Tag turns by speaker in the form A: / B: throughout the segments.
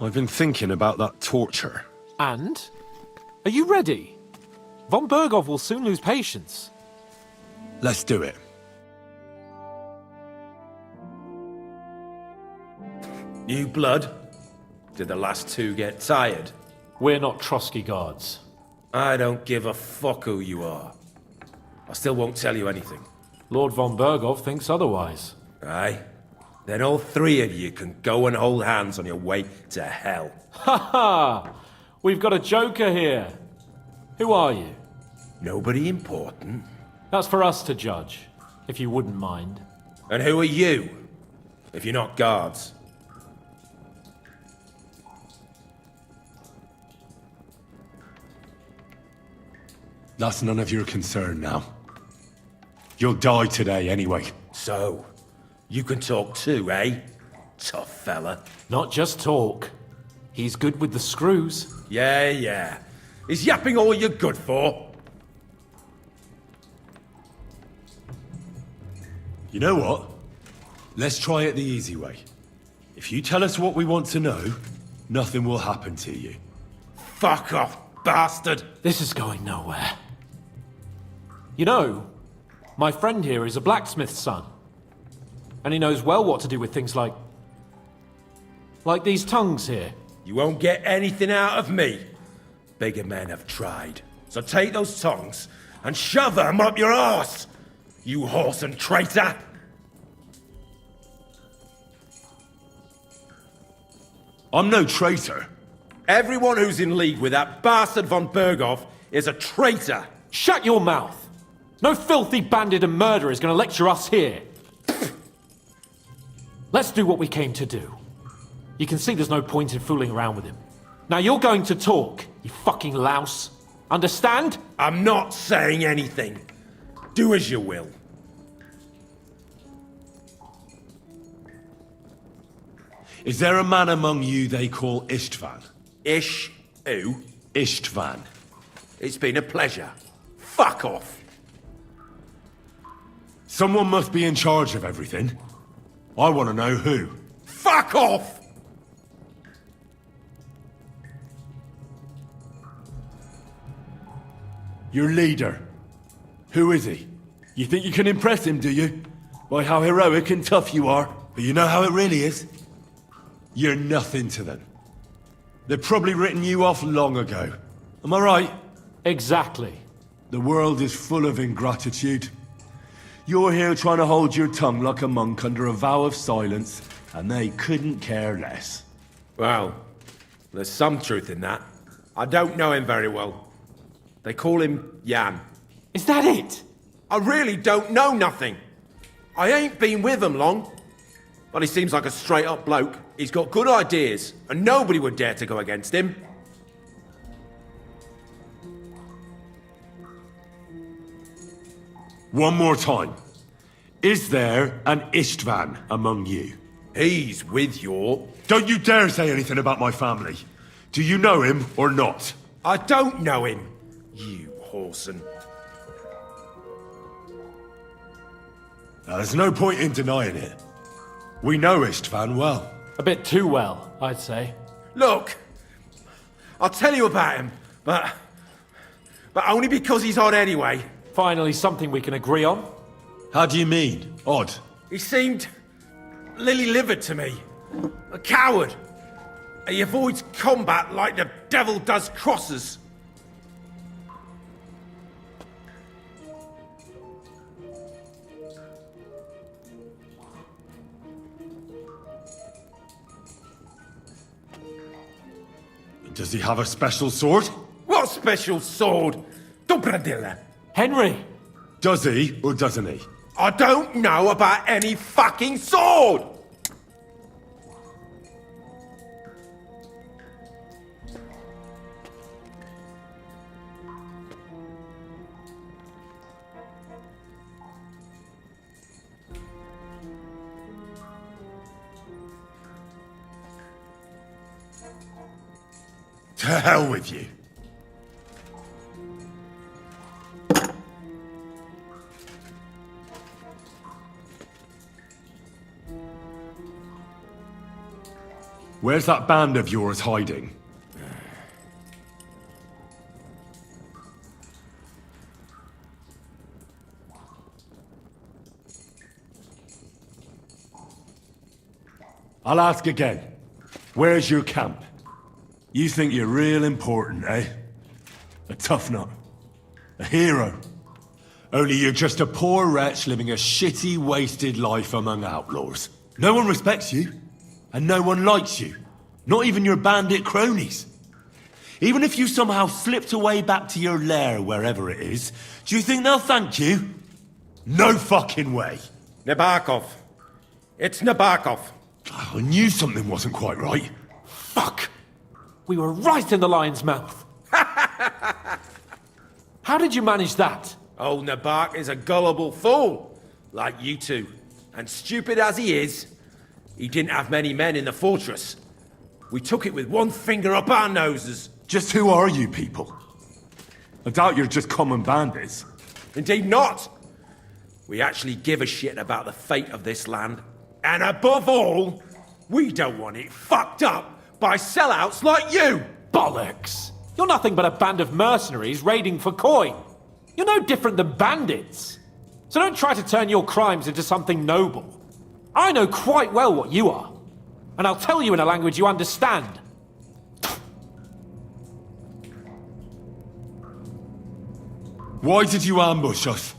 A: I've been thinking about that torture.
B: And? Are you ready? Von Berghoff will soon lose patience.
A: Let's do it.
C: New blood? Did the last two get tired?
B: We're not Trotsky guards.
C: I don't give a fuck who you are. I still won't tell you anything.
B: Lord von Berghoff thinks otherwise.
C: Aye? Then all three of you can go and hold hands on your way to hell.
B: Ha ha! We've got a joker here. Who are you?
C: Nobody important.
B: That's for us to judge, if you wouldn't mind.
C: And who are you? If you're not guards.
A: That's none of your concern now. You'll die today anyway.
C: So, you can talk too, eh? Tough fella.
B: Not just talk. He's good with the screws.
C: Yeah. Is yapping all you're good for?
A: You know what? Let's try it the easy way. If you tell us what we want to know, nothing will happen to you.
C: Fuck off, bastard!
B: This is going nowhere. You know, my friend here is a blacksmith's son. And he knows well what to do with things like these tongues here.
C: You won't get anything out of me. Bigger men have tried. So take those tongs and shove them up your arse, you horse and traitor!
A: I'm no traitor.
C: Everyone who's in league with that bastard von Berghoff is a traitor!
B: Shut your mouth! No filthy bandit and murderer is going to lecture us here. Let's do what we came to do. You can see there's no point in fooling around with him. Now you're going to talk, you fucking louse. Understand?
C: I'm not saying anything. Do as you will.
A: Is there a man among you they call Istvan?
C: Ish who?
A: Istvan.
C: It's been a pleasure. Fuck off.
A: Someone must be in charge of everything. I want to know who.
C: Fuck off!
A: Your leader. Who is he? You think you can impress him, do you? By how heroic and tough you are. But you know how it really is? You're nothing to them. They've probably written you off long ago. Am I right?
B: Exactly.
A: The world is full of ingratitude. You're here trying to hold your tongue like a monk under a vow of silence, and they couldn't care less.
C: Well, there's some truth in that. I don't know him very well. They call him Jan.
B: Is that it?
C: I really don't know nothing. I ain't been with him long. But he seems like a straight-up bloke. He's got good ideas, and nobody would dare to go against him.
A: One more time. Is there an Istvan among you?
C: He's with your...
A: Don't you dare say anything about my family. Do you know him or not?
C: I don't know him, you whoreson.
A: Now, there's no point in denying it. We know Istvan well.
B: A bit too well, I'd say.
C: Look, I'll tell you about him, but only because he's odd anyway.
B: Finally, something we can agree on.
A: How do you mean? Odd?
C: He seemed lily-livered to me. A coward. He avoids combat like the devil does crosses.
A: Does he have a special sword?
C: What special sword? Dobradilla.
B: Henry!
A: Does he or doesn't he?
C: I don't know about any fucking sword!
A: To hell with you. Where's that band of yours hiding? I'll ask again. Where's your camp? You think you're real important, eh? A tough nut. A hero. Only you're just a poor wretch living a shitty, wasted life among outlaws. No one respects you, and no one likes you. Not even your bandit cronies. Even if you somehow slipped away back to your lair, wherever it is, do you think they'll thank you? No fucking way.
C: Nabokov. It's Nabokov.
A: I knew something wasn't quite right.
B: Fuck! We were right in the lion's mouth. How did you manage that?
C: Old Nabok is a gullible fool, like you two. And stupid as he is, he didn't have many men in the fortress. We took it with one finger up our noses.
A: Just who are you people? I doubt you're just common bandits.
C: Indeed not. We actually give a shit about the fate of this land. And above all, we don't want it fucked up by sellouts like you!
B: Bollocks! You're nothing but a band of mercenaries raiding for coin. You're no different than bandits. So don't try to turn your crimes into something noble. I know quite well what you are. And I'll tell you in a language you understand.
A: Why did you ambush us?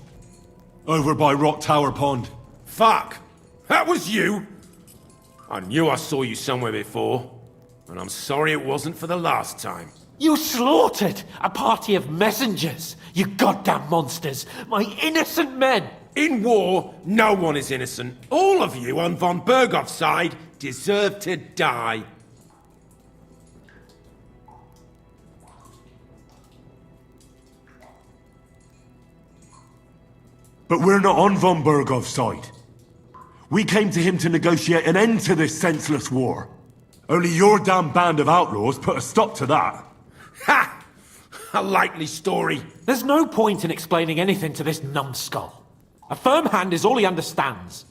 A: Over by Rock Tower Pond.
C: Fuck! That was you! I knew I saw you somewhere before. And I'm sorry it wasn't for the last time.
B: You slaughtered a party of messengers, you goddamn monsters, my innocent men!
C: In war, no one is innocent. All of you on von Bergov's side deserve to die.
A: But we're not on von Bergov's side. We came to him to negotiate an end to this senseless war. Only your damn band of outlaws put a stop to that.
C: Ha! A likely story.
B: There's no point in explaining anything to this numbskull. A firm hand is all he understands.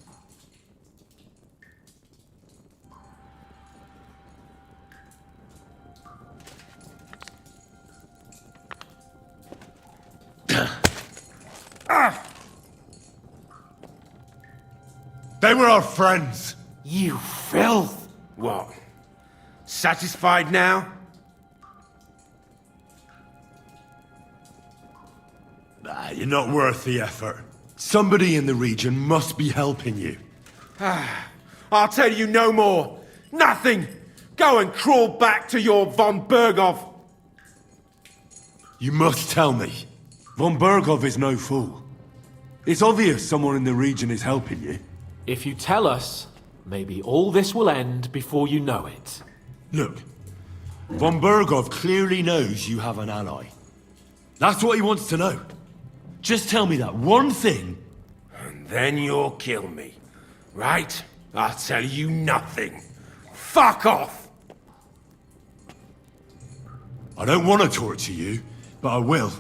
A: They were our friends.
B: You filth!
C: What? Satisfied now?
A: You're not worth the effort. Somebody in the region must be helping you.
C: I'll tell you no more. Nothing. Go and crawl back to your von Bergov.
A: You must tell me. Von Bergov is no fool. It's obvious someone in the region is helping you.
B: If you tell us, maybe all this will end before you know it.
A: Look, von Bergov clearly knows you have an ally. That's what he wants to know. Just tell me that one thing.
C: And then you'll kill me. Right? I'll tell you nothing. Fuck off!
A: I don't want to torture you, but I will.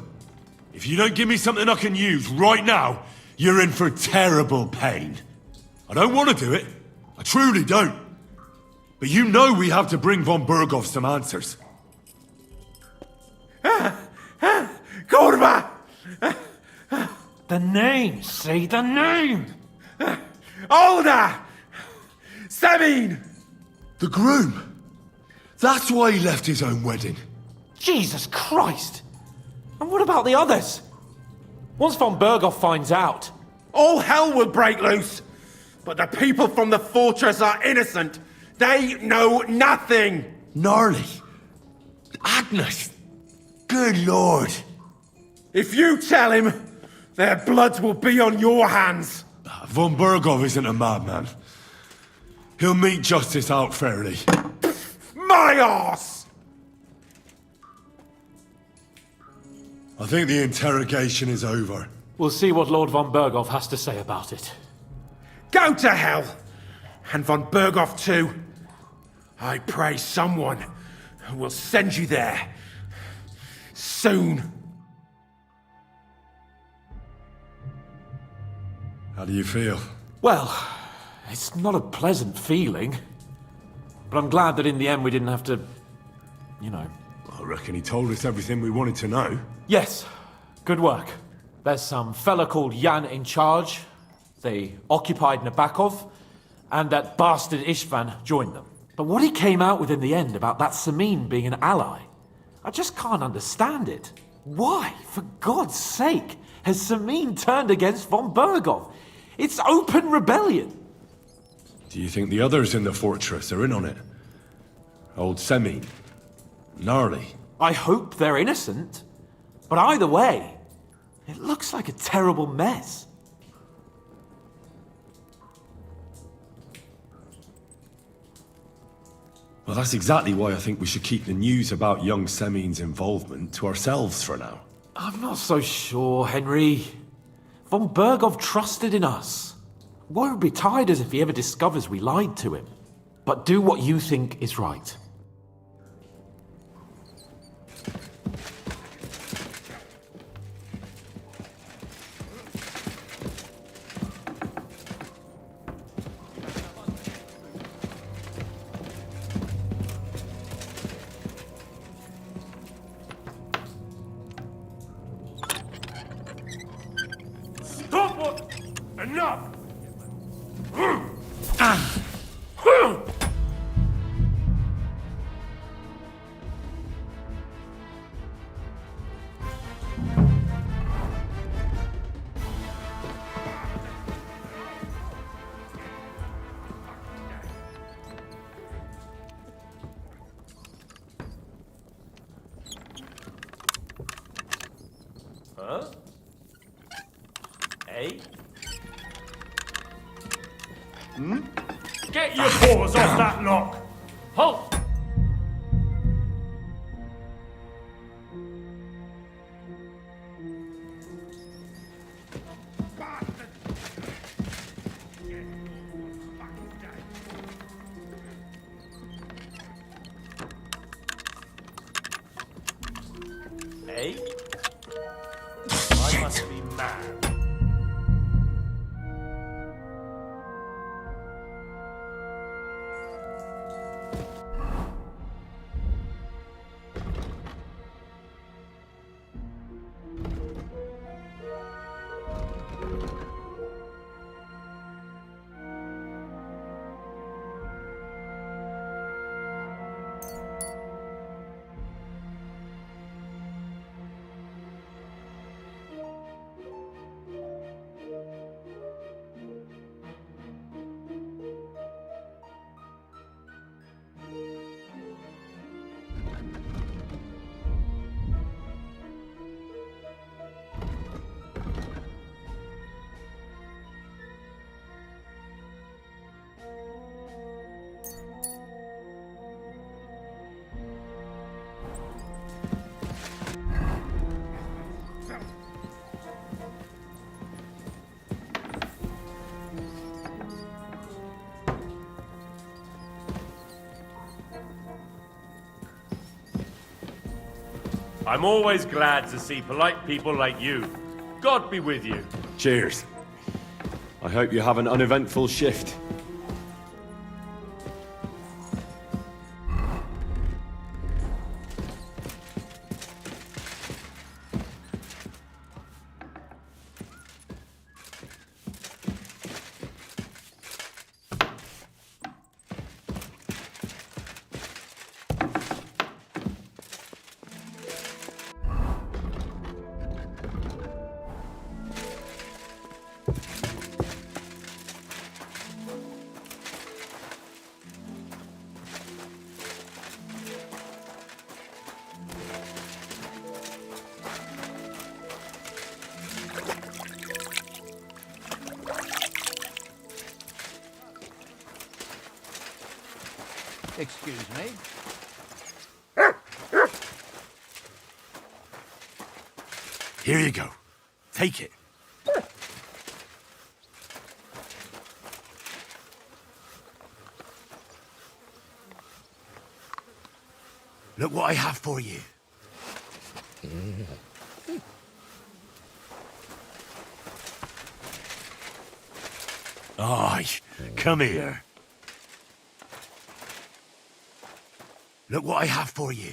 A: If you don't give me something I can use right now, you're in for terrible pain. I don't want to do it. I truly don't. But you know we have to bring von Bergov some answers.
C: Kurva!
B: The name! Say the name!
C: Olda! Sabine!
A: The groom. That's why he left his own wedding.
B: Jesus Christ! And what about the others? Once von Bergov finds out...
C: All hell will break loose! But the people from the fortress are innocent! They know nothing!
A: Gnarly. Agnes. Good lord.
C: If you tell him, their blood will be on your hands!
A: Von Bergov isn't a madman. He'll meet justice out fairly.
C: My arse!
A: I think the interrogation is over.
B: We'll see what Lord von Bergov has to say about it.
C: Go to hell! And von Bergov too. I pray someone will send you there. Soon.
A: How do you feel?
B: Well, it's not a pleasant feeling. But I'm glad that in the end we didn't have to, you know.
A: I reckon he told us everything we wanted to know.
B: Yes, good work. There's some fella called Jan in charge. They occupied Nabokov, and that bastard Istvan joined them. But what he came out with in the end about that Samin being an ally, I just can't understand it. Why, for God's sake, has Samin turned against von Bergov? It's open rebellion.
A: Do you think the others in the fortress are in on it? Old Semin? Gnarly?
B: I hope they're innocent. But either way, it looks like a terrible mess.
A: Well, that's exactly why I think we should keep the news about young Semin's involvement to ourselves for now.
B: I'm not so sure, Henry. Von Bergov trusted in us. Woe betide us if he ever discovers we lied to him. But do what you think is right.
A: Enough!
B: Huh? Hey?
D: Get your paws off that lock! Halt!
B: Hey?
D: I must be mad. I'm always glad to see polite people like you. God be with you.
A: Cheers. I hope you have an uneventful shift.
E: Excuse me.
A: Here you go. Take it. Look what I have for you. Aye, come here. Look what I have for you.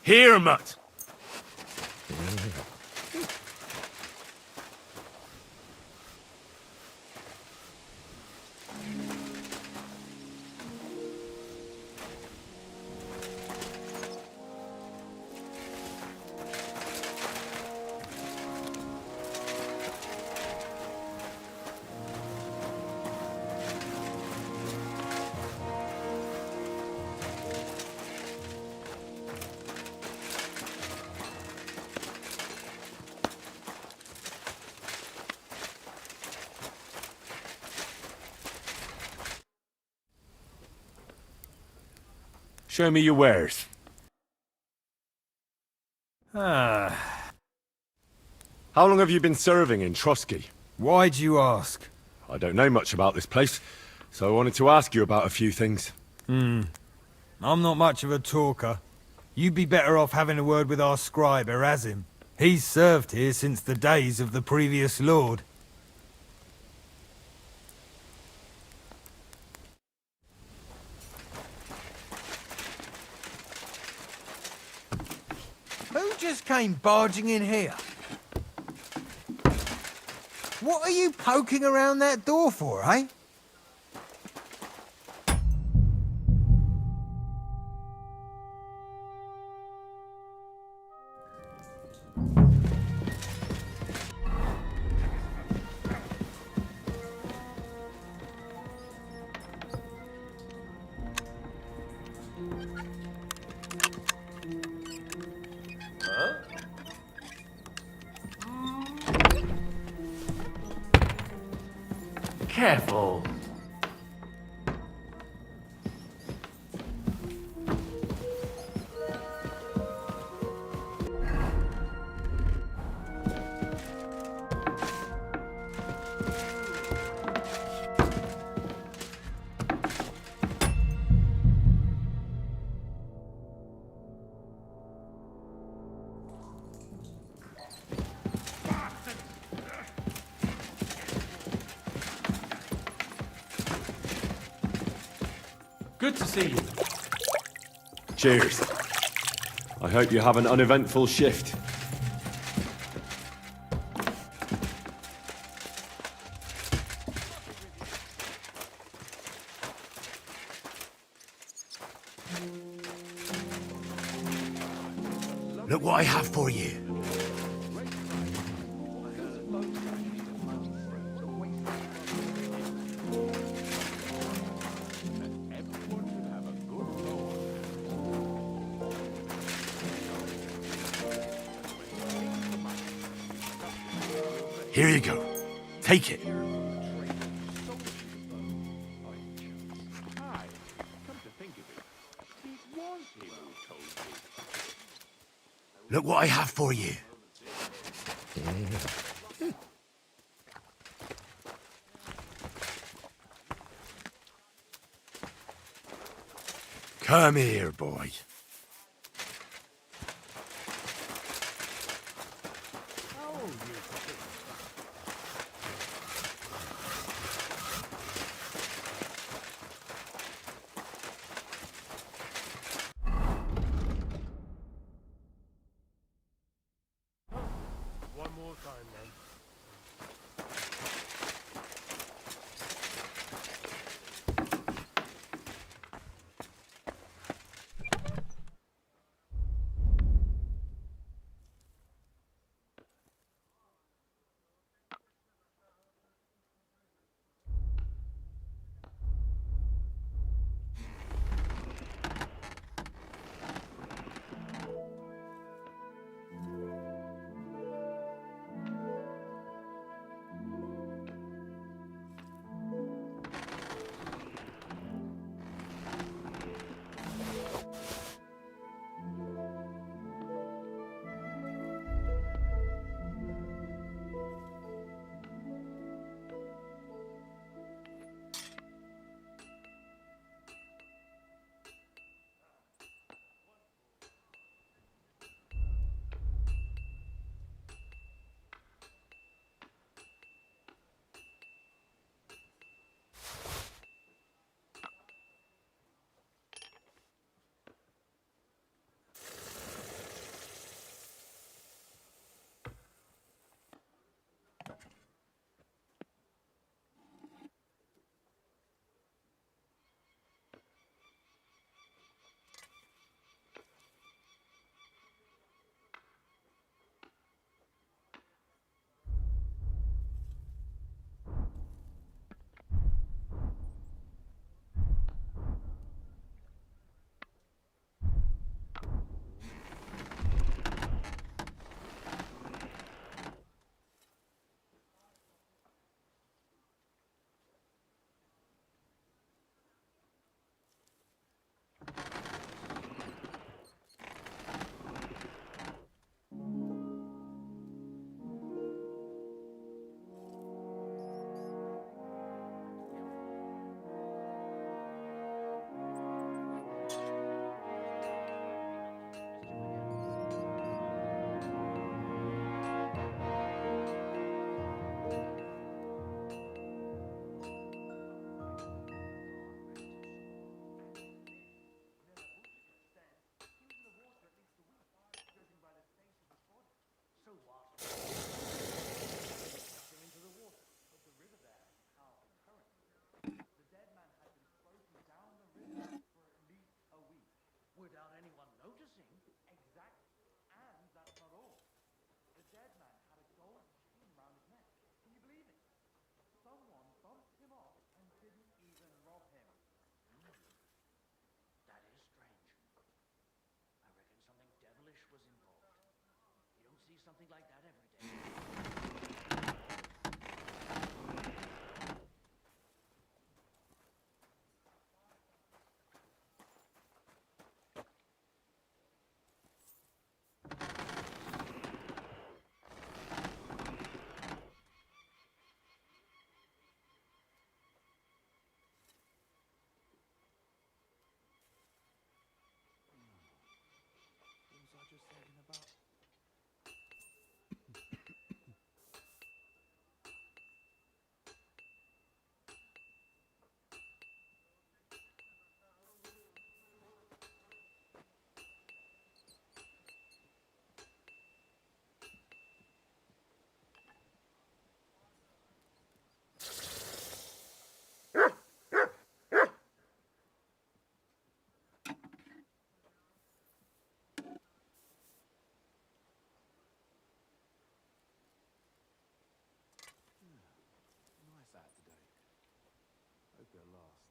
D: Here, mutt.
A: Show me your wares.
E: Ah,
A: How long have you been serving in Trotsky?
E: why'd you ask?
A: I don't know much about this place, so I wanted to ask you about a few things.
E: I'm not much of a talker. You'd be better off having a word with our scribe, Erasim. He's served here since the days of the previous lord. Who just came barging in here? What are you poking around that door for, eh?
D: Careful. Good to see you.
A: Cheers. I hope you have an uneventful shift. Look what I have for you. Here you go. Take it. Look what I have for you. Come here, boy.
D: One more time, then.
F: see something like that every day. What was I just thinking about? Nice out today. Hope it lasts.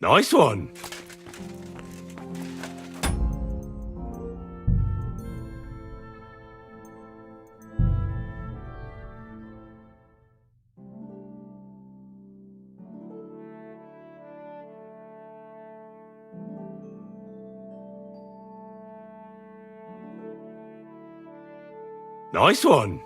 A: Nice one. Nice one.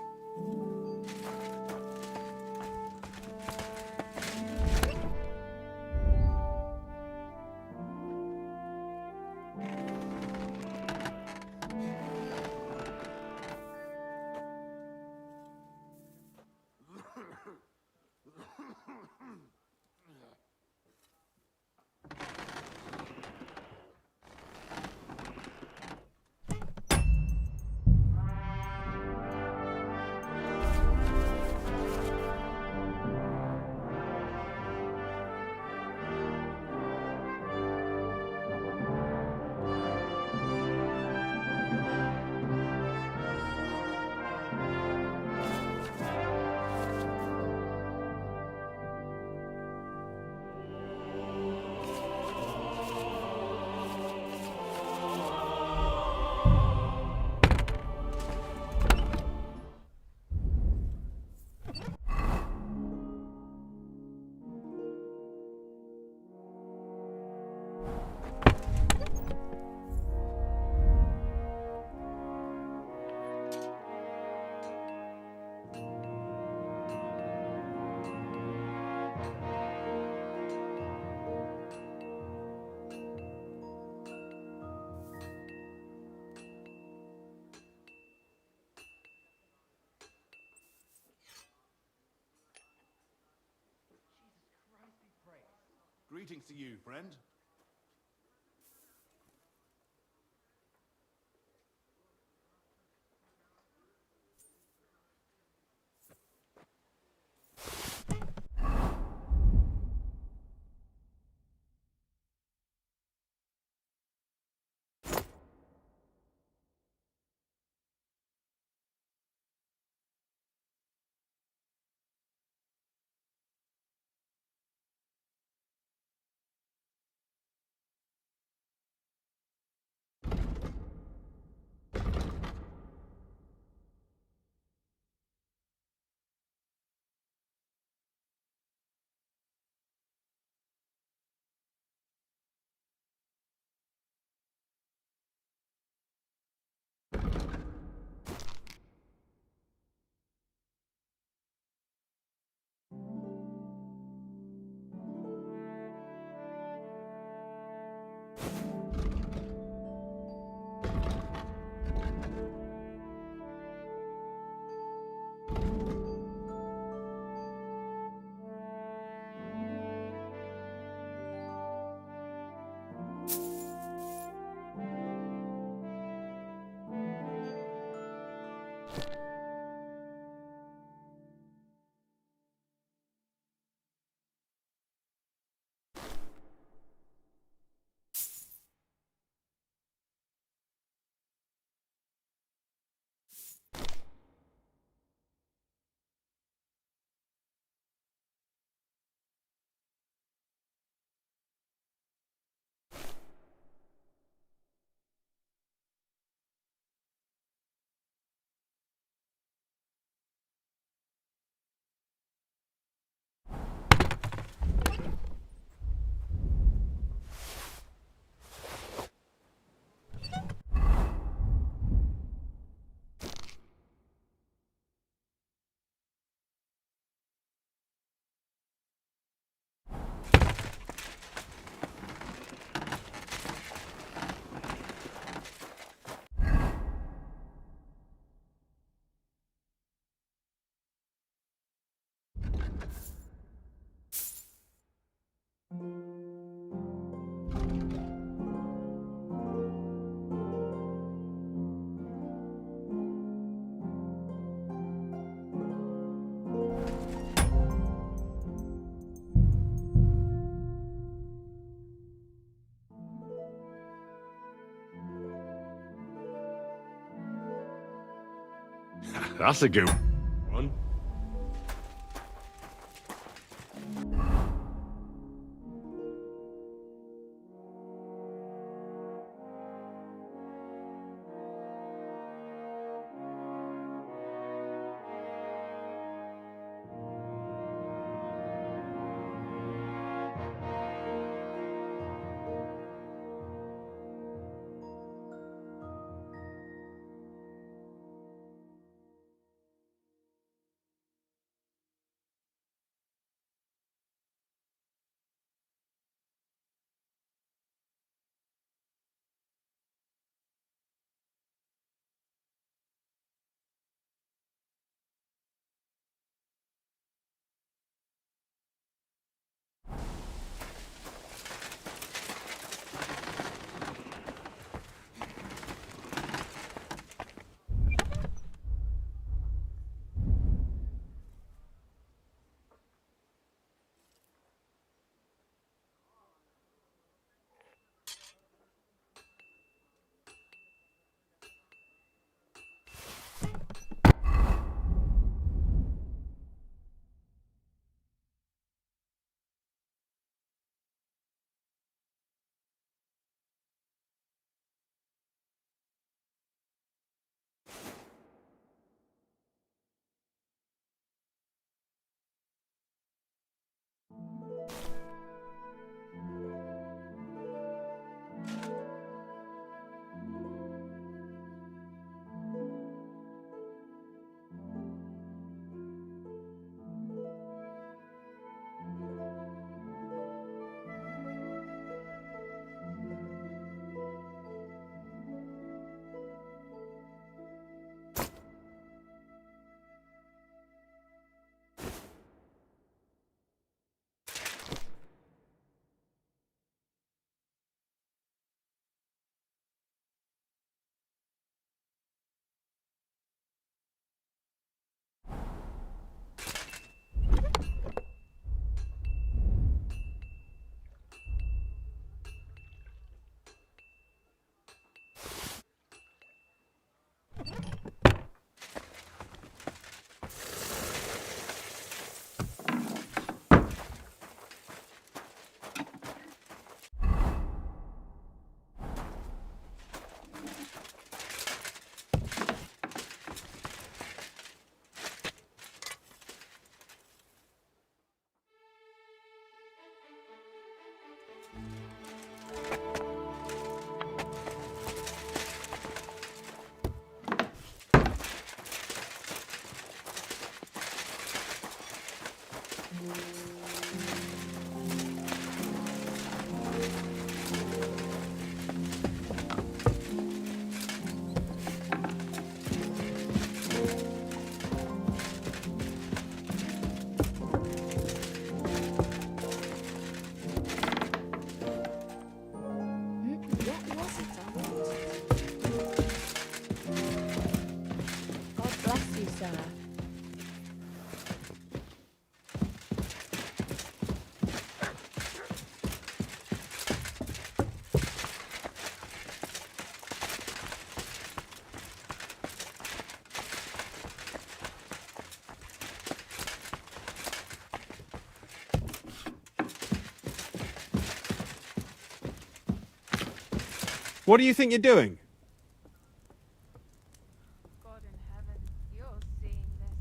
G: Greetings to you, friend.
A: That's a good one.
G: What was it I wanted? God bless you, sir.
H: What do you think you're doing?
G: God in heaven, you're seeing this.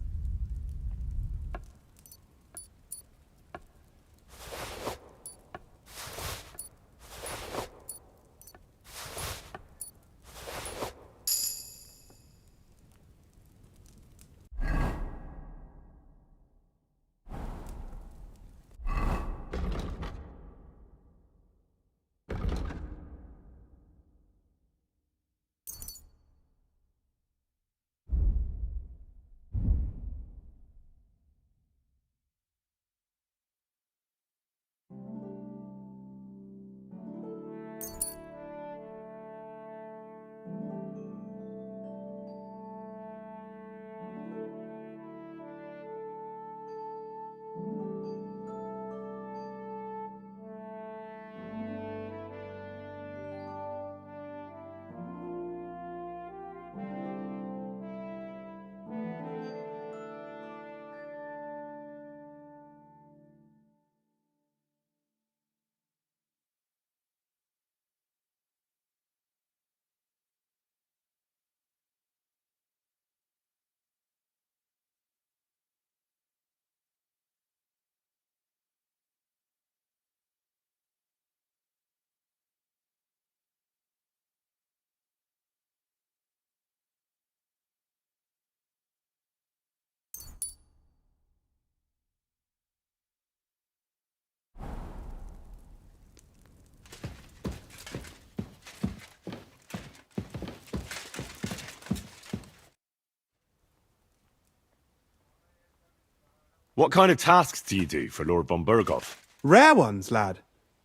A: What kind of tasks do you do for Lord von Burgov?
H: Rare ones, lad.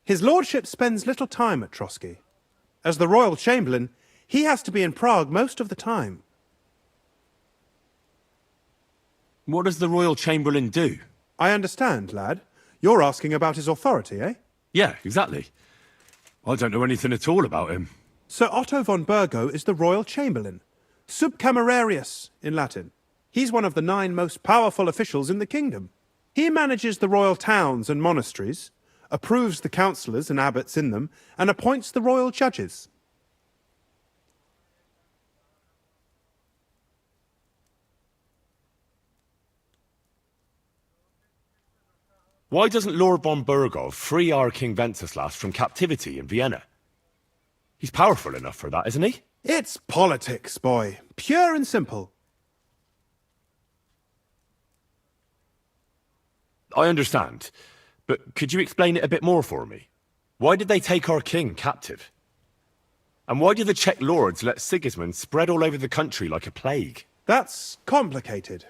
H: His lordship spends little time at Trotsky. As the royal chamberlain, he has to be in Prague most of the time.
A: What does the Royal Chamberlain do?
H: I understand, lad. You're asking about his authority, eh?
A: Yeah, exactly. I don't know anything at all about him.
H: Sir Otto von Burgo is the royal chamberlain, subcamerarius in Latin. He's one of the 9 most powerful officials in the kingdom. He manages the royal towns and monasteries, approves the councillors and abbots in them, and appoints the royal judges.
A: Why doesn't Lord von Burgov free our King Wenceslas from captivity in Vienna? He's powerful enough for that, isn't he?
H: It's politics, boy. Pure and simple.
A: I understand, but could you explain it a bit more for me? Why did they take our king captive? And why did the Czech lords let Sigismund spread all over the country like a plague?
H: That's complicated.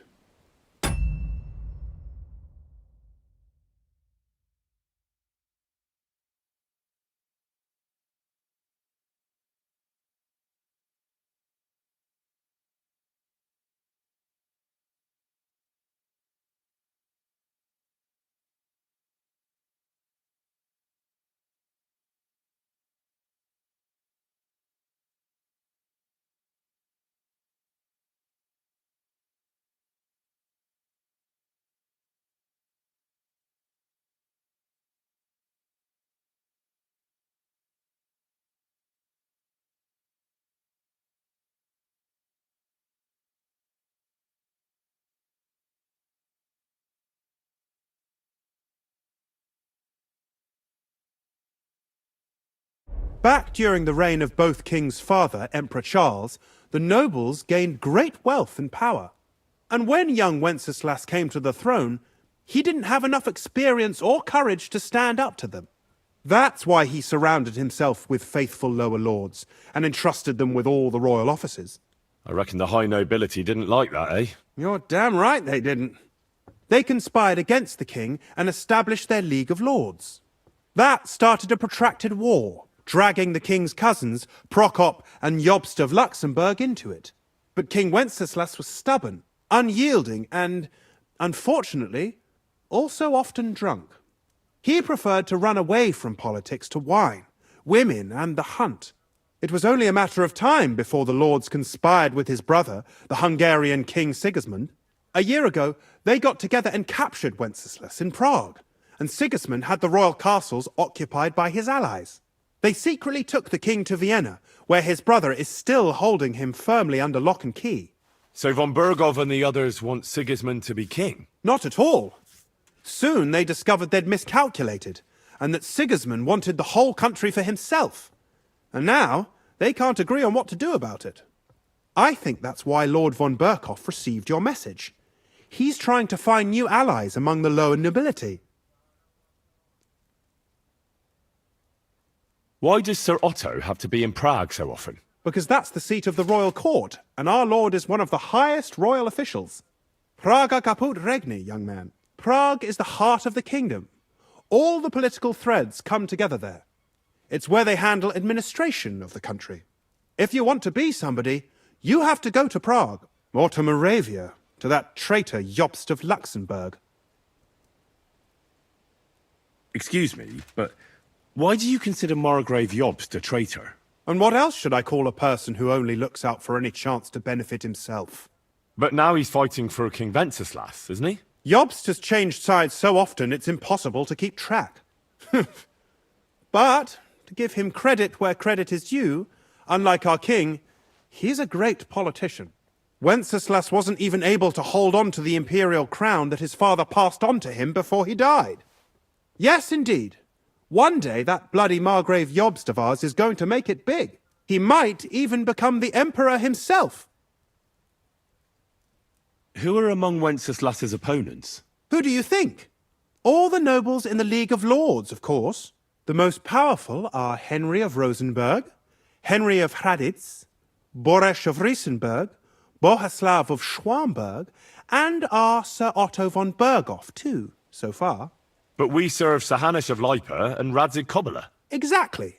H: Back during the reign of both King's father, Emperor Charles, the nobles gained great wealth and power. And when young Wenceslas came to the throne, he didn't have enough experience or courage to stand up to them. That's why he surrounded himself with faithful lower lords and entrusted them with all the royal offices.
A: I reckon the high nobility didn't like that, eh?
H: You're damn right they didn't. They conspired against the king and established their League of Lords. That started a protracted war, dragging the king's cousins, Prokop and Jobst of Luxembourg, into it. But King Wenceslas was stubborn, unyielding, and, unfortunately, also often drunk. He preferred to run away from politics to wine, women, and the hunt. It was only a matter of time before the lords conspired with his brother, the Hungarian King Sigismund. A year ago, they got together and captured Wenceslas in Prague, and Sigismund had the royal castles occupied by his allies. They secretly took the king to Vienna, where his brother is still holding him firmly under lock and key.
A: So von Burgov and the others want Sigismund to be king?
H: Not at all. Soon they discovered they'd miscalculated, and that Sigismund wanted the whole country for himself. And now, they can't agree on what to do about it. I think that's why Lord von Burkhoff received your message. He's trying to find new allies among the lower nobility.
A: Why does Sir Otto have to be in Prague so often?
H: Because that's the seat of the royal court, and our lord is one of the highest royal officials. Praga caput regni, young man. Prague is the heart of the kingdom. All the political threads come together there. It's where they handle administration of the country. If you want to be somebody, you have to go to Prague, or to Moravia, to that traitor Jobst of Luxembourg.
A: Excuse me, but why do you consider Margrave Jobst a traitor?
H: And what else should I call a person who only looks out for any chance to benefit himself?
A: But now he's fighting for King Wenceslas, isn't he?
H: Jobst has changed sides so often it's impossible to keep track. But, to give him credit where credit is due, unlike our king, he's a great politician. Wenceslas wasn't even able to hold on to the imperial crown that his father passed on to him before he died. Yes, indeed. One day that bloody Margrave Jobst of ours is going to make it big. He might even become the emperor himself.
A: Who are among Wenceslas's opponents?
H: Who do you think? All the nobles in the League of Lords, of course. The most powerful are Henry of Rosenberg, Henry of Hraditz, Boresh of Riesenberg, Bohuslav of Schwamberg, And our Sir Otto von Berghoff, too, so far.
A: But we serve Sir Hanush of Lipa and Radzig Kobyla.
H: Exactly.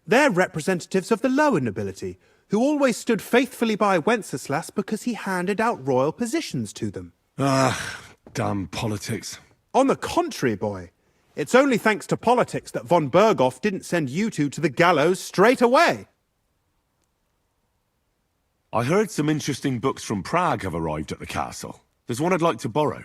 H: They're representatives of the lower nobility, who always stood faithfully by Wenceslas because he handed out royal positions to them.
A: Ah, damn politics.
H: On the contrary, boy, it's only thanks to politics that von Berghoff didn't send you two to the gallows straight away.
A: I heard some interesting books from Prague have arrived at the castle. There's one I'd like to borrow.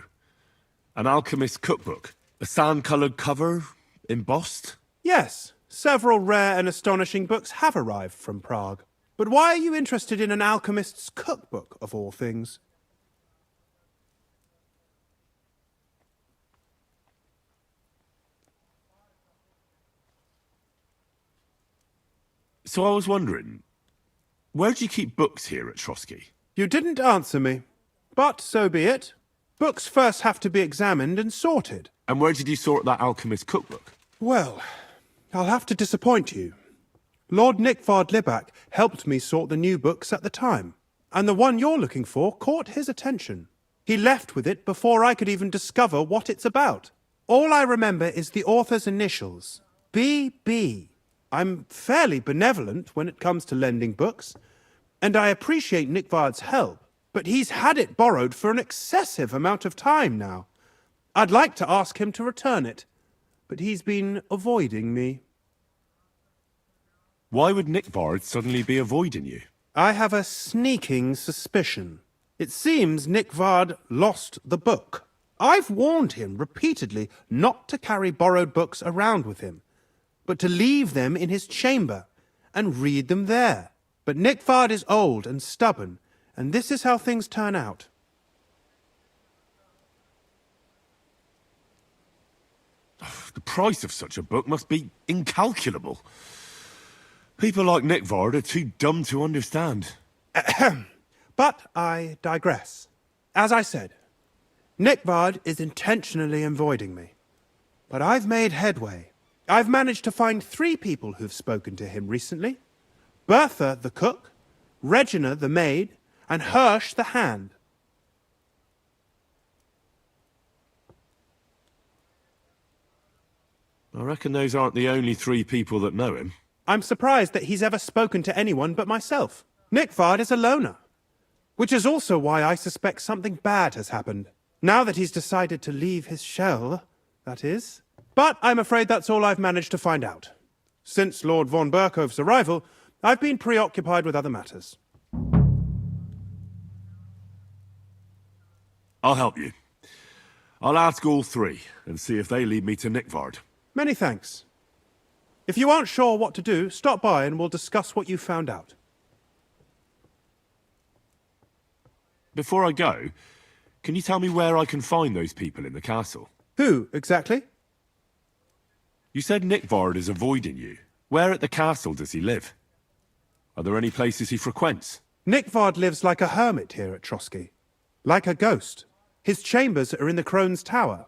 A: An alchemist's cookbook. A sand-coloured cover, embossed.
H: Yes, several rare and astonishing books have arrived from Prague. But why are you interested in an alchemist's cookbook, of all things?
A: So I was wondering, where do you keep books here at Trotsky?
H: You didn't answer me. But so be it. Books first have to be examined and sorted.
A: And where did you sort that alchemist's cookbook?
H: Well, I'll have to disappoint you. Lord Nickvard Libak helped me sort the new books at the time, and the one you're looking for caught his attention. He left with it before I could even discover what it's about. All I remember is the author's initials, B.B. I'm fairly benevolent when it comes to lending books, and I appreciate Nickvard's help, but he's had it borrowed for an excessive amount of time now. I'd like to ask him to return it, but he's been avoiding me.
A: Why would Nickvard suddenly be avoiding you?
H: I have a sneaking suspicion. It seems Nickvard lost the book. I've warned him repeatedly not to carry borrowed books around with him, but to leave them in his chamber and read them there. But Nickvard is old and stubborn, and this is how things turn out.
A: The price of such a book must be incalculable. People like Nickvard are too dumb to understand.
H: But I digress. As I said, Nickvard is intentionally avoiding me. But I've made headway. I've managed to find 3 people who've spoken to him recently. Bertha, the cook, Regina, the maid, and Hirsch, the hand.
A: I reckon those aren't the only 3 people that know him.
H: I'm surprised that he's ever spoken to anyone but myself. Nickvard is a loner. Which is also why I suspect something bad has happened. Now that he's decided to leave his shell, that is. But I'm afraid that's all I've managed to find out. Since Lord von Berkhoff's arrival, I've been preoccupied with other matters.
A: I'll help you. I'll ask all 3 and see if they lead me to Nickvard.
H: Many thanks. If you aren't sure what to do, stop by and we'll discuss what you found out.
A: Before I go, can you tell me where I can find those people in the castle?
H: Who, exactly?
A: You said Nickvard is avoiding you. Where at the castle does he live? Are there any places he frequents?
H: Nickvard lives like a hermit here at Trotsky. Like a ghost. His chambers are in the Crone's Tower.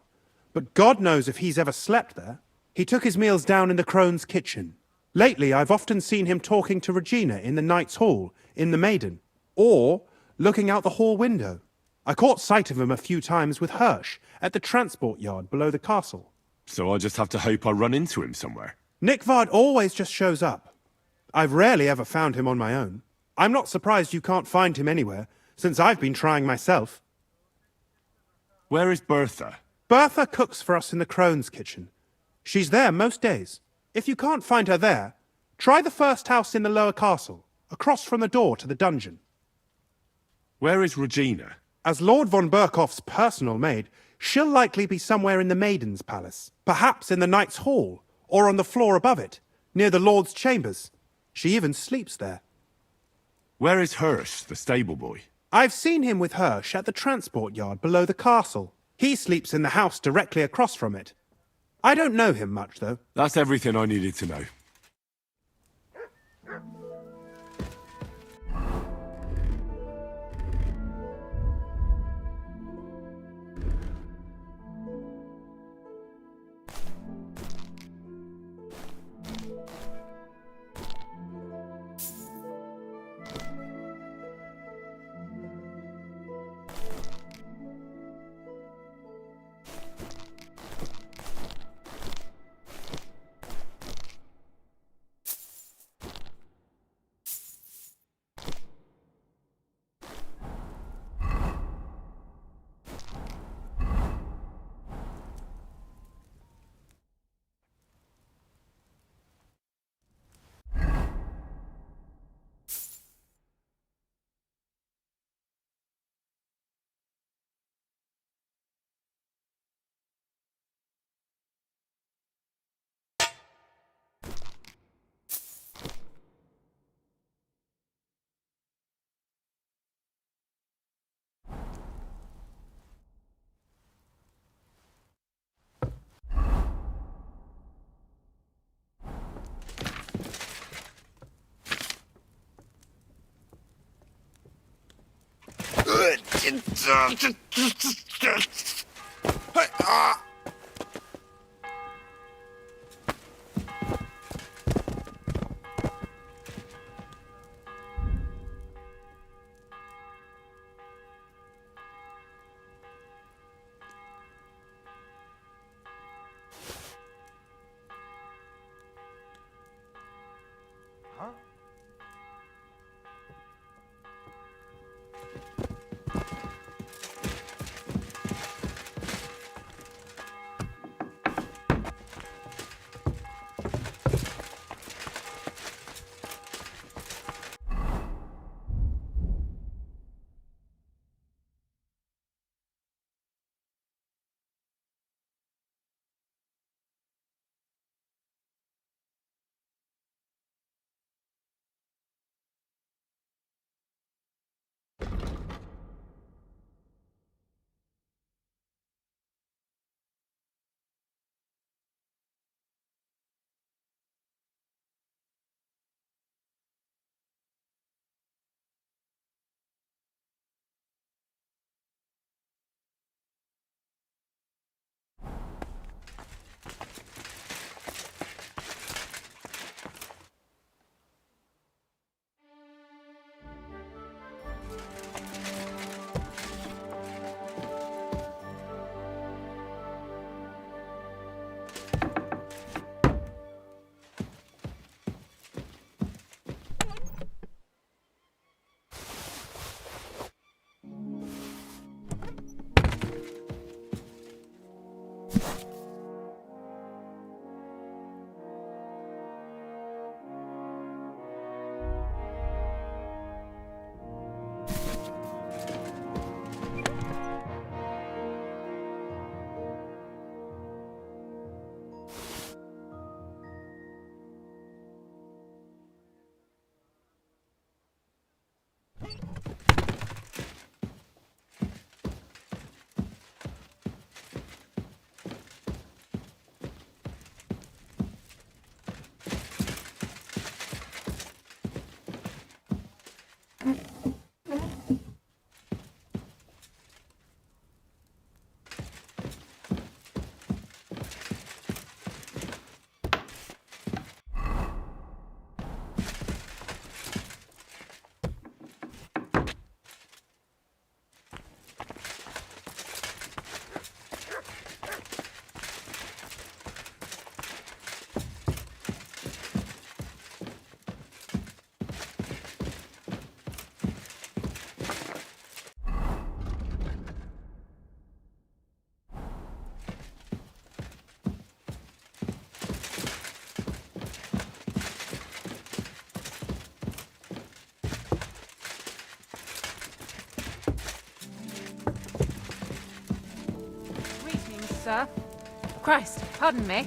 H: But God knows if he's ever slept there. He took his meals down in the Crone's kitchen. Lately, I've often seen him talking to Regina in the Knight's Hall, in the Maiden, or looking out the hall window. I caught sight of him a few times with Hirsch at the transport yard below the castle.
A: So I just have to hope I run into him somewhere.
H: Nickvard always just shows up. I've rarely ever found him on my own. I'm not surprised you can't find him anywhere, since I've been trying myself.
A: Where is Bertha?
H: Bertha cooks for us in the Crone's kitchen. She's there most days. If you can't find her there, try the first house in the lower castle, across from the door to the dungeon.
A: Where is Regina?
H: As Lord von Berkhoff's personal maid, she'll likely be somewhere in the Maiden's Palace, perhaps in the Knight's Hall, or on the floor above it, near the Lord's chambers. She even sleeps there.
A: Where is Hirsch, the stable boy?
H: I've seen him with Hirsch at the transport yard below the castle. He sleeps in the house directly across from it. I don't know him much, though.
A: That's everything I needed to know.
G: Sir. Christ, pardon me.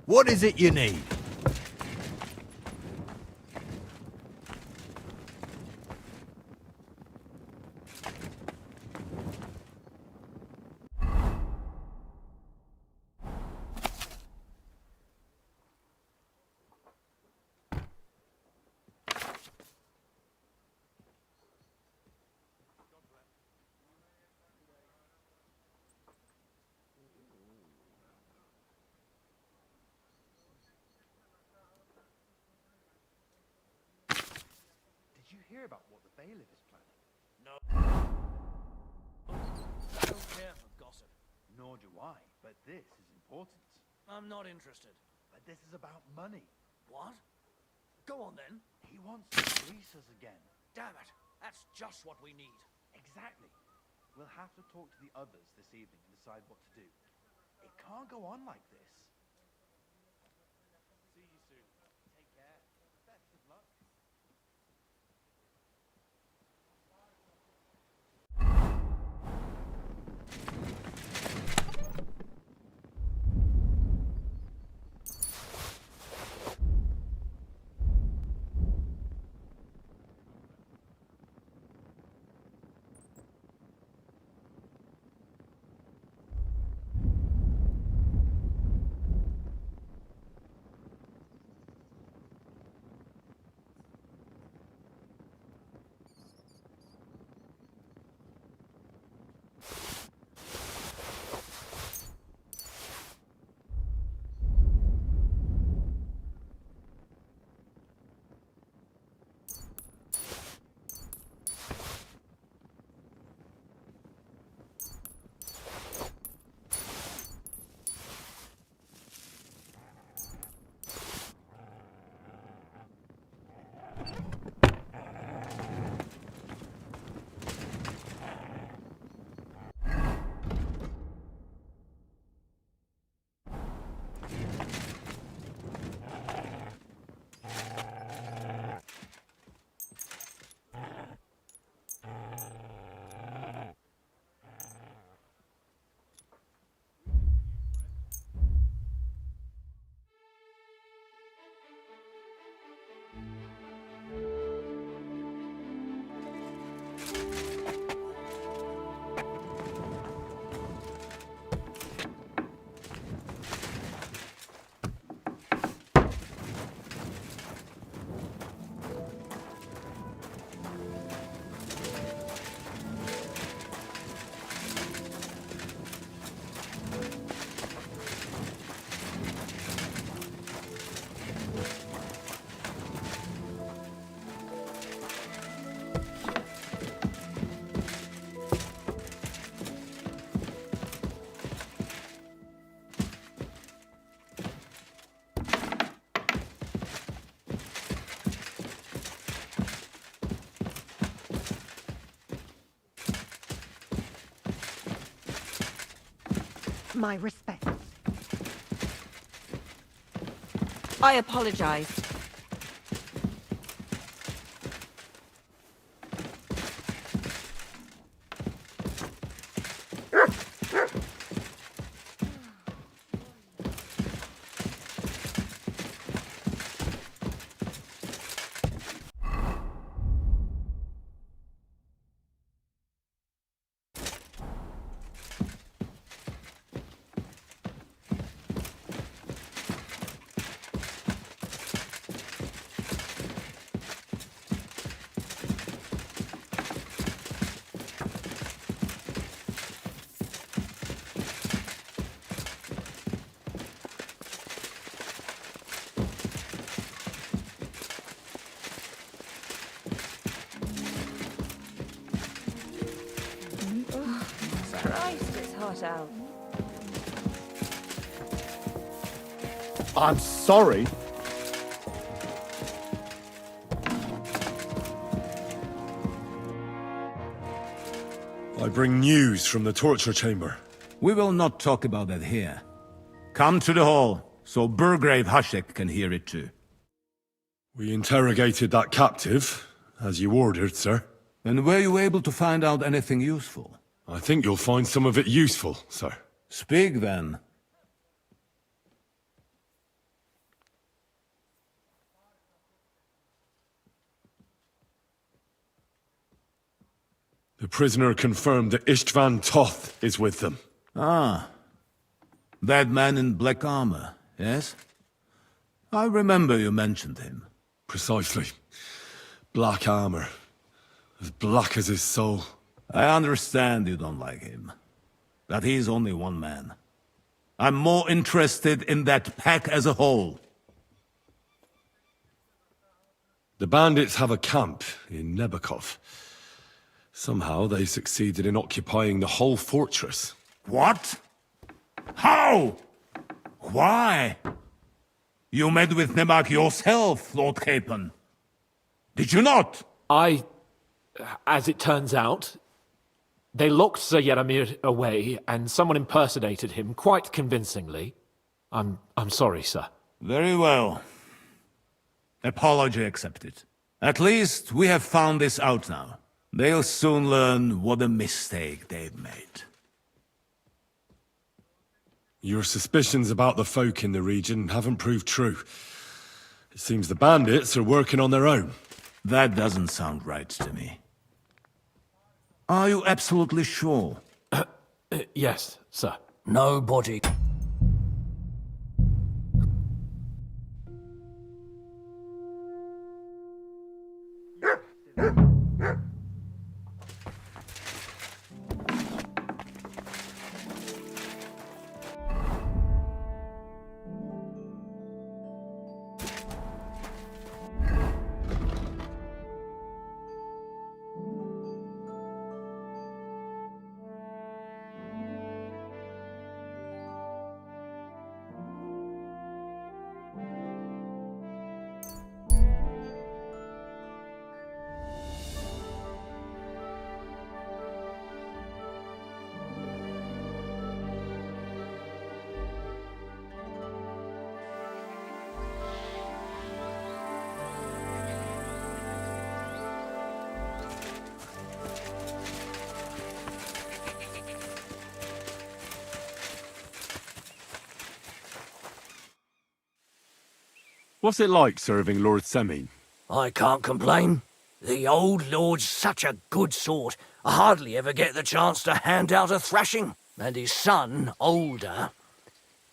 E: What is it you need?
F: Did you hear about what the bailiff is planning?
I: No. I don't care for gossip.
F: Nor do I, but this is important.
I: I'm not interested.
F: But this is about money.
I: What? Go on then.
F: He wants to fleece us again.
I: Damn it. That's just what we need.
F: Exactly. We'll have to talk to the others this evening and decide what to do. It can't go on like this.
D: See you soon.
F: Take care. Best of luck.
J: My respects. I apologize. Christ, it's hot out.
A: I'm sorry. I bring news from the torture chamber.
K: We will not talk about that here. Come to the hall, so Burgrave Hashek can hear it too.
A: We interrogated that captive, as you ordered, sir.
K: And were you able to find out anything useful?
A: I think you'll find some of it useful, sir.
K: Speak then.
A: The prisoner confirmed that Istvan Toth is with them.
K: Ah. That man in black armor, yes? I remember you mentioned him.
A: Precisely. Black armor. As black as his soul.
K: I understand you don't like him. That he's only one man. I'm more interested in that pack as a whole.
A: The bandits have a camp in Nebakov. Somehow they succeeded in occupying the whole fortress.
K: What? How? Why? You met with Nebak yourself, Lord Capon. Did you not?
B: As it turns out, they locked Sir Yaramir away, and someone impersonated him quite convincingly. I'm sorry, sir.
K: Very well. Apology accepted. At least we have found this out now. They'll soon learn what a mistake they've made.
A: Your suspicions about the folk in the region haven't proved true. It seems the bandits are working on their own.
K: That doesn't sound right to me. Are you absolutely sure?
B: Yes, sir.
I: Nobody.
A: What's it like serving Lord Semin?
I: I can't complain. The old lord's such a good sort. I hardly ever get the chance to hand out a thrashing. And his son, older,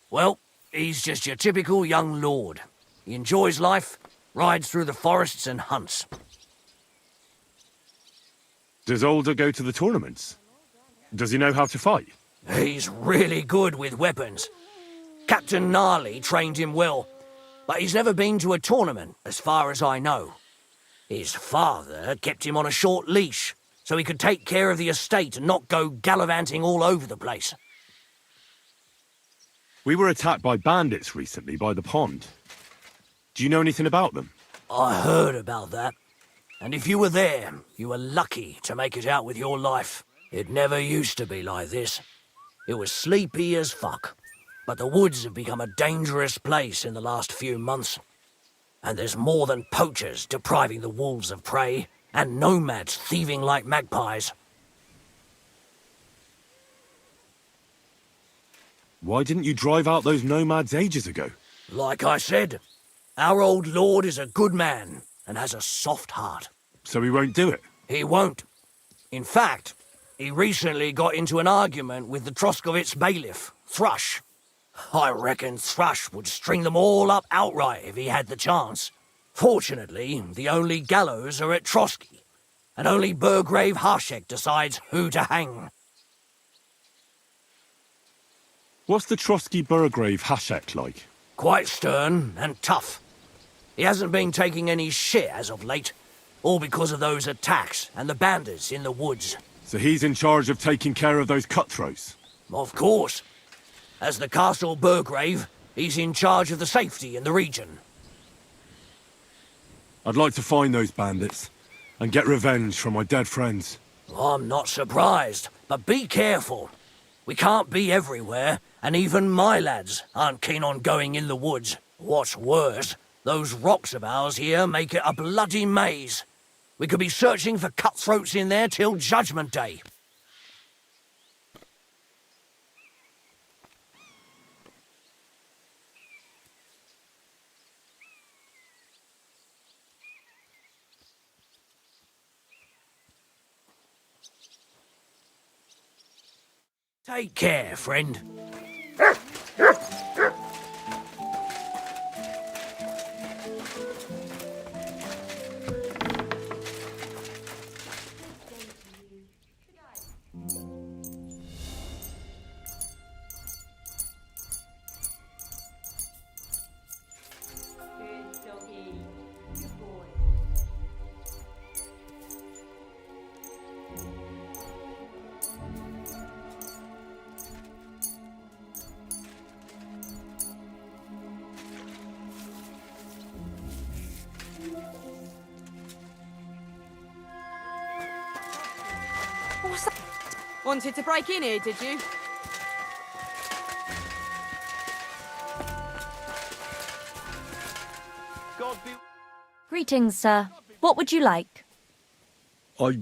I: well, he's just your typical young lord. He enjoys life, rides through the forests and hunts.
A: Does Older go to the tournaments? Does he know how to fight?
I: He's really good with weapons. Captain Gnarly trained him well, but he's never been to a tournament, as far as I know. His father kept him on a short leash, so he could take care of the estate and not go gallivanting all over the place.
A: We were attacked by bandits recently by the pond. Do you know anything about them?
I: I heard about that. And if you were there, you were lucky to make it out with your life. It never used to be like this. It was sleepy as fuck. But the woods have become a dangerous place in the last few months. And there's more than poachers depriving the wolves of prey, and nomads thieving like magpies.
A: Why didn't you drive out those nomads ages ago?
I: Like I said, our old lord is a good man and has a soft heart.
A: So he won't do it?
I: He won't. In fact, he recently got into an argument with the Troskovitz bailiff, Thrush. I reckon Thrush would string them all up outright if he had the chance. Fortunately, the only gallows are at Trotsky, and only Burgrave Harshek decides who to hang.
A: What's the Trotsky Burgrave Hashek like?
I: Quite stern and tough. He hasn't been taking any shit as of late, all because of those attacks and the bandits in the woods.
A: So he's in charge of taking care of those cutthroats?
I: Of course. As the Castle Burgrave, he's in charge of the safety in the region.
A: I'd like to find those bandits and get revenge for my dead friends.
I: I'm not surprised, but be careful. We can't be everywhere, and even my lads aren't keen on going in the woods. What's worse, those rocks of ours here make it a bloody maze. We could be searching for cutthroats in there till Judgment Day. Take care, friend.
J: What's that? Wanted to break in here, did you?
F: God be...
G: Greetings, sir. What would you like?
A: I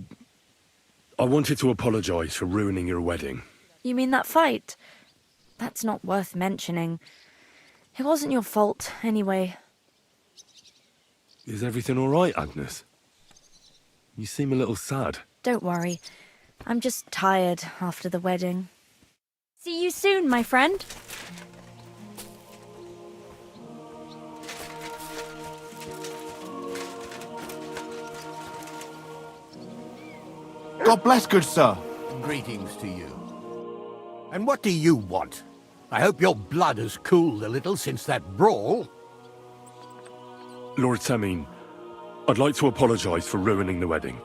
A: wanted to apologize for ruining your wedding.
G: You mean that fight? That's not worth mentioning. It wasn't your fault, anyway.
A: Is everything all right, Agnes? You seem a little sad.
G: Don't worry. I'm just tired after the wedding. See you soon, my friend.
F: God bless, good sir.
L: Greetings to you. And what do you want? I hope your blood has cooled a little since that brawl.
A: Lord Semin, I'd like to apologize for ruining the wedding.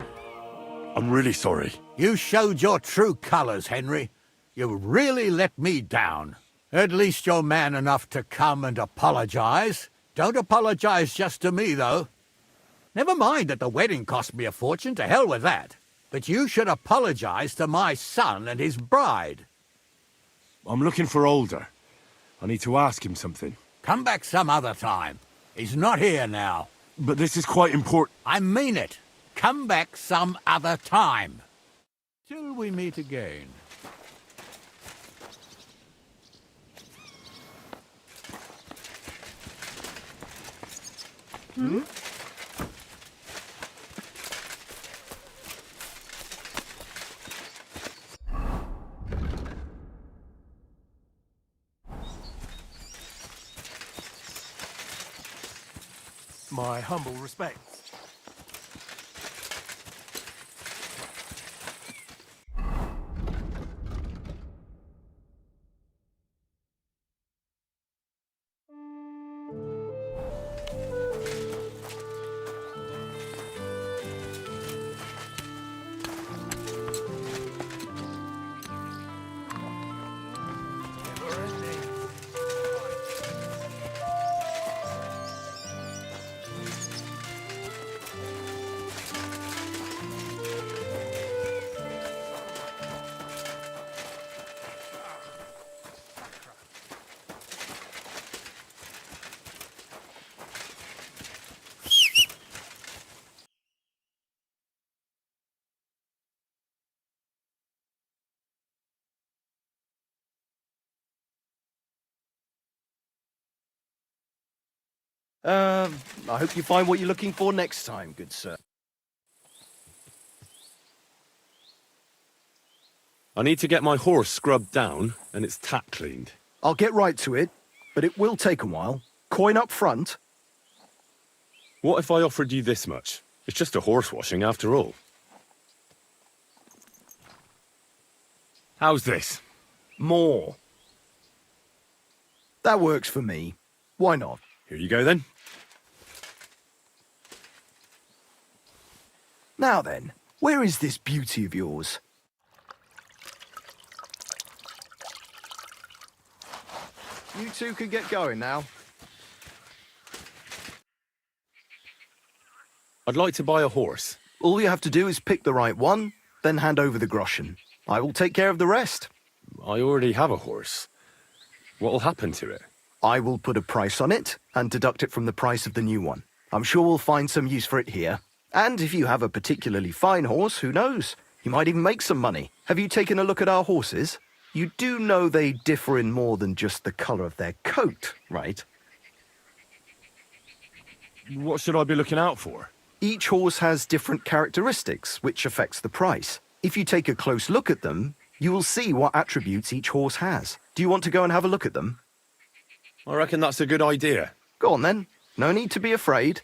A: I'm really sorry.
L: You showed your true colours, Henry. You really let me down. At least you're man enough to come and apologize. Don't apologize just to me, though. Never mind that the wedding cost me a fortune, to hell with that. But you should apologize to my son and his bride.
A: I'm looking for Older. I need to ask him something.
L: Come back some other time. He's not here now.
A: But this is quite important.
L: I mean it. Come back some other time. Till we meet again.
F: Hmm?
B: My humble respects.
F: I hope you find what you're looking for next time, good sir.
A: I need to get my horse scrubbed down and its tack cleaned.
F: I'll get right to it, but it will take a while. Coin up front.
A: What if I offered you this much? It's just a horse washing after all. How's this?
F: More. That works for me. Why not?
A: Here you go then.
F: Now then, where is this beauty of yours? You two can get going now.
A: I'd like to buy a horse.
F: All you have to do is pick the right one, then hand over the groschen. I will take care of the rest.
A: I already have a horse. What'll happen to it?
F: I will put a price on it and deduct it from the price of the new one. I'm sure we'll find some use for it here. And if you have a particularly fine horse, who knows? You might even make some money. Have you taken a look at our horses? You do know they differ in more than just the colour of their coat, right?
A: What should I be looking out for?
F: Each horse has different characteristics, which affects the price. If you take a close look at them, You will see what attributes each horse has. Do you want to go and have a look at them?
A: I reckon that's a good idea.
F: Go on then. No need to be afraid.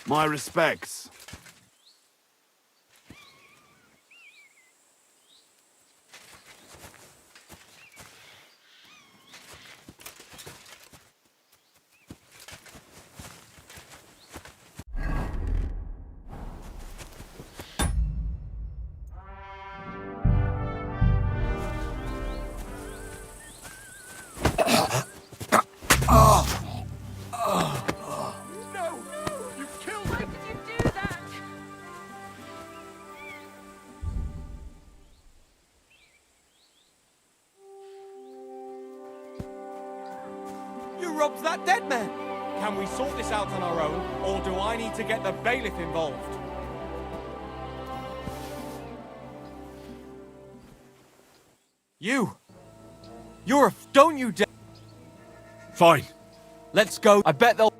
A: My respects.
M: You robbed that dead man! Can we sort this out on our own, or do I need to get the bailiff involved? You're a... Don't you dare...
A: Fine.
M: Let's go. I bet they'll...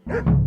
F: Huh?